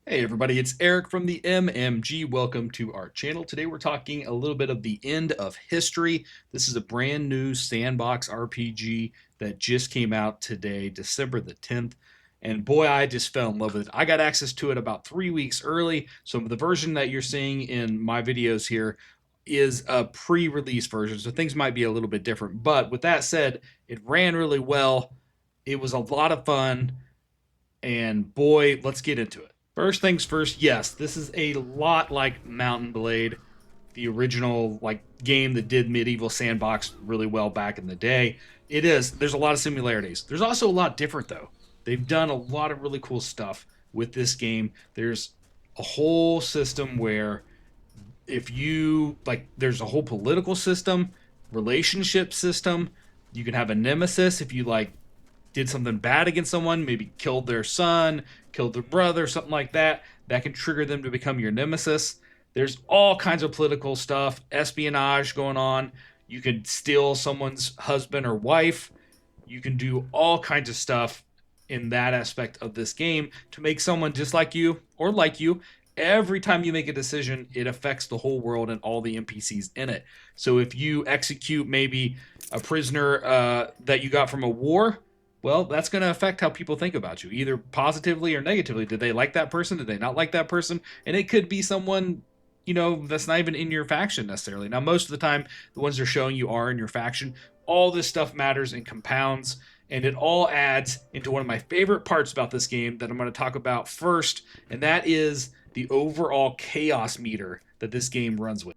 Hey everybody, it's Eric from the MMG. Welcome to our channel. Today we're talking a little bit of the end of history. This is a brand new Sandbox RPG that just came out today, December the 10th. And boy, I just fell in love with it. I got access to it about 3 weeks early. So the version that you're seeing in my videos here is a pre-release version. So things might be a little bit different. But with that said, it ran really well. It was a lot of fun. And boy, let's get into it. First things first, yes, this is a lot like Mountain Blade, the original game that did medieval sandbox really well back in the day. It is. There's a lot of similarities. There's also a lot different though. They've done a lot of really cool stuff with this game. There's a whole system where if you there's a whole political system, relationship system. You can have a nemesis if you did something bad against someone, maybe killed their son, killed their brother, something like that, that can trigger them to become your nemesis. There's all kinds of political stuff, espionage going on. You could steal someone's husband or wife. You can do all kinds of stuff in that aspect of this game to make someone just like you or like you. Every time you make a decision, it affects the whole world and all the NPCs in it. So if you execute maybe a prisoner that you got from a war, well, that's going to affect how people think about you, either positively or negatively. Did they like that person? Did they not like that person? And it could be someone, that's not even in your faction necessarily. Now, most of the time, the ones they're showing you are in your faction. All this stuff matters and compounds, and it all adds into one of my favorite parts about this game that I'm going to talk about first, and that is the overall chaos meter that this game runs with.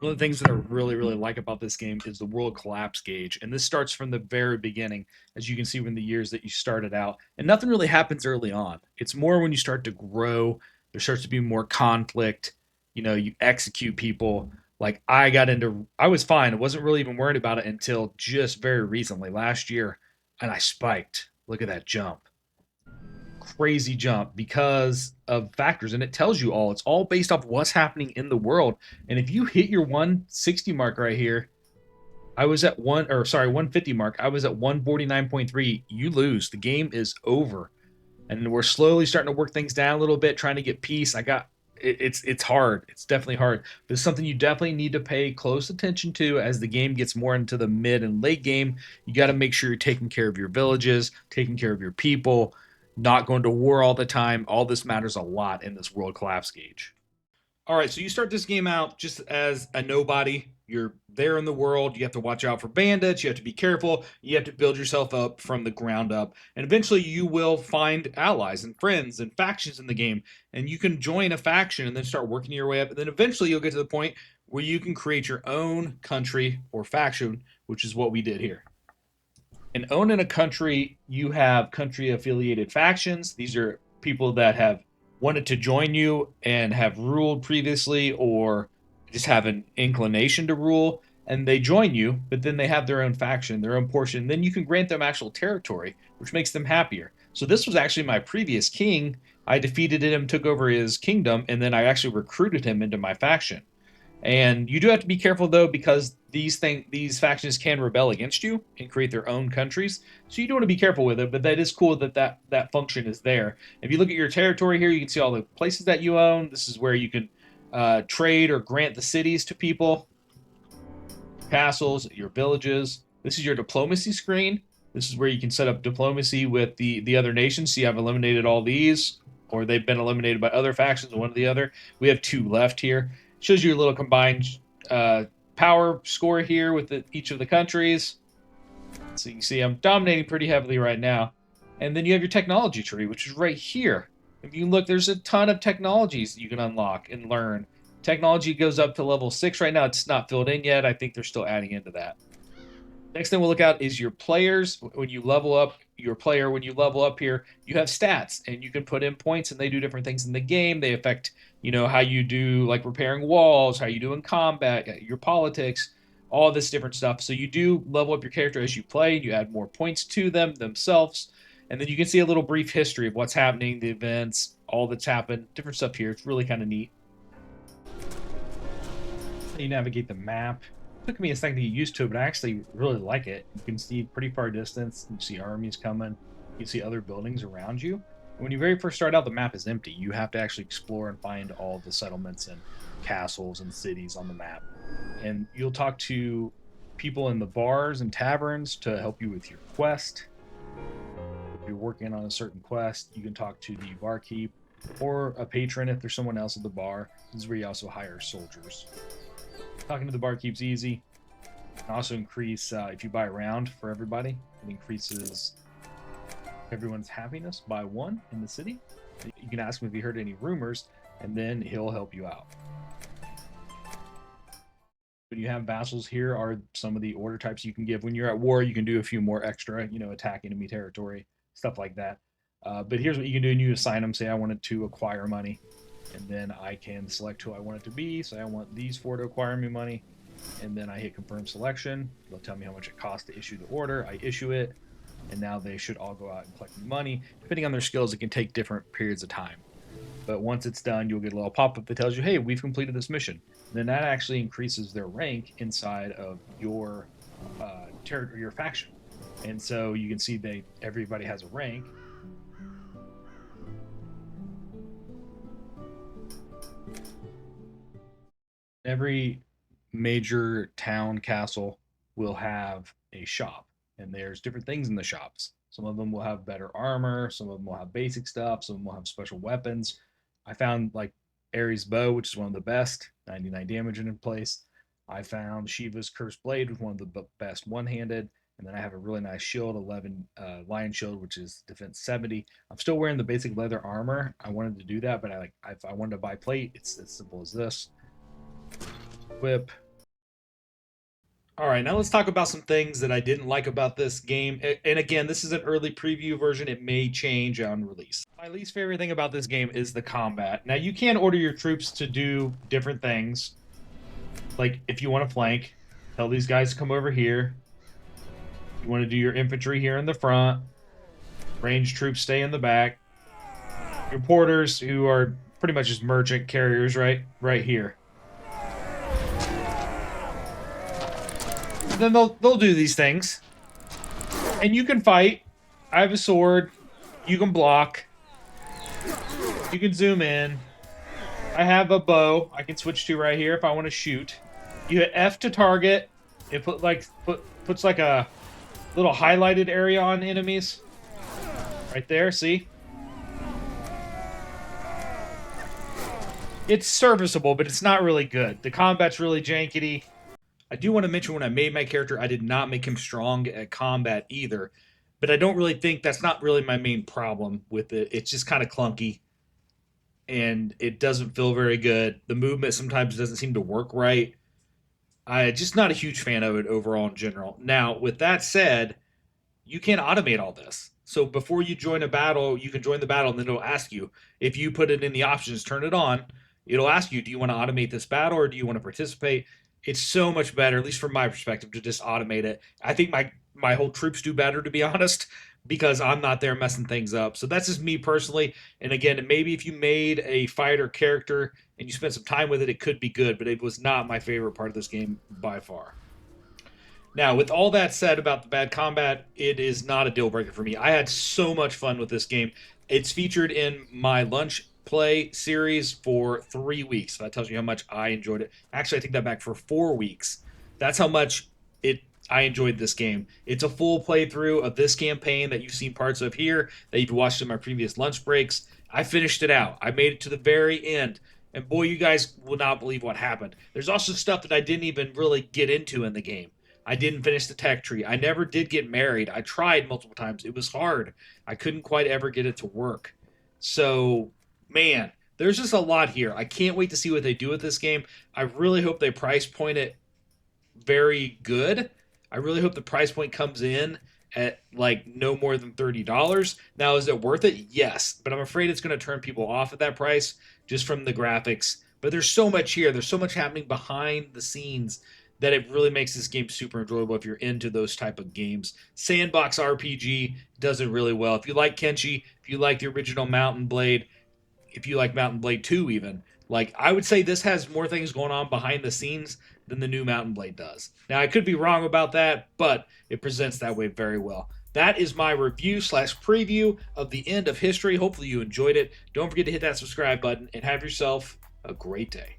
One of the things that I really, really like about this game is the world collapse gauge. And this starts from the very beginning, as you can see from the years that you started out. And nothing really happens early on. It's more when you start to grow, there starts to be more conflict. You execute people. I was fine. I wasn't really even worried about it until just very recently, last year. And I spiked. Look at that jump, crazy jump because of factors, and it tells you all. It's all based off what's happening in the world. And if you hit your 160 mark right here, I was at 150 mark. I was at 149.3. You lose. The game is over. And we're slowly starting to work things down a little bit, trying to get peace. It's hard. It's definitely hard. But it's something you definitely need to pay close attention to as the game gets more into the mid and late game. You got to make sure you're taking care of your villages, taking care of your people, not going to war all the time. All this matters a lot in this world collapse gauge. All right, so you start this game out just as a nobody. You're there in the world. You have to watch out for bandits. You have to be careful. You have to build yourself up from the ground up. And eventually you will find allies and friends and factions in the game. And you can join a faction and then start working your way up. And then eventually you'll get to the point where you can create your own country or faction, which is what we did here. And owning a country, you have country affiliated factions. These are people that have wanted to join you and have ruled previously or just have an inclination to rule, and they join you, but then they have their own faction, their own portion. Then you can grant them actual territory, which makes them happier. So this was actually my previous king. I defeated him, took over his kingdom, and then I actually recruited him into my faction. And you do have to be careful though, because these factions can rebel against you and create their own countries. So you do want to be careful with it. But that is cool that that function is there. If you look at your territory here, you can see all the places that you own. This is where you can trade or grant the cities to people, castles, your villages. This is your diplomacy screen. This is where you can set up diplomacy with the other nations. See, I've eliminated all these, or they've been eliminated by other factions, one or the other. We have two left here. Shows you a little combined power score here with each of the countries. So you can see I'm dominating pretty heavily right now. And then you have your technology tree, which is right here. If you look, there's a ton of technologies you can unlock and learn. Technology goes up to level 6 right now. It's not filled in yet. I think they're still adding into that. Next thing we'll look at is your players. When you level up your player, when you level up here, you have stats and you can put in points and they do different things in the game. They affect, how you do like repairing walls, how you do in combat, your politics, all this different stuff. So you do level up your character as you play. You add more points to them themselves. And then you can see a little brief history of what's happening, the events, all that's happened, different stuff here. It's really kind of neat. You navigate the map. Took me a second to get used to it, but I actually really like it. You can see pretty far distance. You see armies coming. You see other buildings around you. When you very first start out, the map is empty. You have to actually explore and find all the settlements and castles and cities on the map. And you'll talk to people in the bars and taverns to help you with your quest. If you're working on a certain quest, you can talk to the barkeep or a patron if there's someone else at the bar. This is where you also hire soldiers. Talking to the barkeep's easy. You can also increase, if you buy a round for everybody, it increases everyone's happiness by 1 in the city. You can ask him if he heard any rumors, and then he'll help you out. When you have vassals, here are some of the order types you can give. When you're at war, you can do a few more extra, attack enemy territory, stuff like that. But here's what you can do, and you assign them. Say I wanted to acquire money, and then I can select who I want it to be. So I want these 4 to acquire me money, and then I hit confirm selection. They'll tell me how much it costs to issue the order. I issue it, and now they should all go out and collect money. Depending on their skills, it can take different periods of time. But once it's done, you'll get a little pop-up that tells you, hey, we've completed this mission. Then that actually increases their rank inside of your territory, your faction. And so you can see everybody has a rank. Every major town castle will have a shop, and there's different things in the shops. Some of them will have better armor, some of them will have basic stuff, some of them will have special weapons. I found like Ares' bow, which is one of the best, 99 damage in place. I found Shiva's cursed blade with one of the best one-handed, and then I have a really nice shield, 11 lion shield, which is defense 70. I'm still wearing the basic leather armor. I wanted to do that, but if I wanted to buy plate, it's as simple as this. Whip. All right, now let's talk about some things that I didn't like about this game. And again, this is an early preview version. It may change on release. My least favorite thing about this game is the combat. Now, you can order your troops to do different things. Like, if you want to flank, tell these guys to come over here. You want to do your infantry here in the front. Ranged troops stay in the back. Your porters, who are pretty much just merchant carriers, right here. Then they'll do these things, and you can fight. I have a sword. You can block. You can zoom in. I have a bow I can switch to right here if I want to shoot. You hit F to target. It puts like a little highlighted area on enemies. Right there, see? It's serviceable, but it's not really good. The combat's really jankety. I do want to mention when I made my character, I did not make him strong at combat either. But I don't really think that's not really my main problem with it. It's just kind of clunky. And it doesn't feel very good. The movement sometimes doesn't seem to work right. I'm just not a huge fan of it overall in general. Now, with that said, you can automate all this. So before you join a battle, you can join the battle, and then it'll ask you. If you put it in the options, turn it on, it'll ask you, do you want to automate this battle or do you want to participate? It's so much better, at least from my perspective, to just automate it. I think my whole troops do better, to be honest, because I'm not there messing things up. So that's just me personally. And again, maybe if you made a fighter character and you spent some time with it, it could be good, but it was not my favorite part of this game by far. Now, with all that said about the bad combat, it is not a deal breaker for me. I had so much fun with this game. It's featured in my lunch play series for 3 weeks. That tells you how much I enjoyed it. Actually, I take that back, for 4 weeks. That's how much I enjoyed this game. It's a full playthrough of this campaign that you've seen parts of here, that you've watched in my previous lunch breaks. I finished it out. I made it to the very end. And boy, you guys will not believe what happened. There's also stuff that I didn't even really get into in the game. I didn't finish the tech tree. I never did get married. I tried multiple times. It was hard. I couldn't quite ever get it to work. So, man, there's just a lot here. I can't wait to see what they do with this game. I really hope they price point it very good. I really hope the price point comes in at like no more than $30. Now, is it worth it? Yes, but I'm afraid it's going to turn people off at that price just from the graphics. But there's so much here. There's so much happening behind the scenes that it really makes this game super enjoyable if you're into those type of games. Sandbox RPG does it really well. If you like Kenshi, if you like the original Mountain Blade, if you like Mountain Blade 2 even, like, I would say this has more things going on behind the scenes than the new Mountain Blade does. Now, I could be wrong about that, but it presents that way very well. that is my review slash preview of the end of history. Hopefully you enjoyed it. Don't forget to hit that subscribe button and have yourself a great day.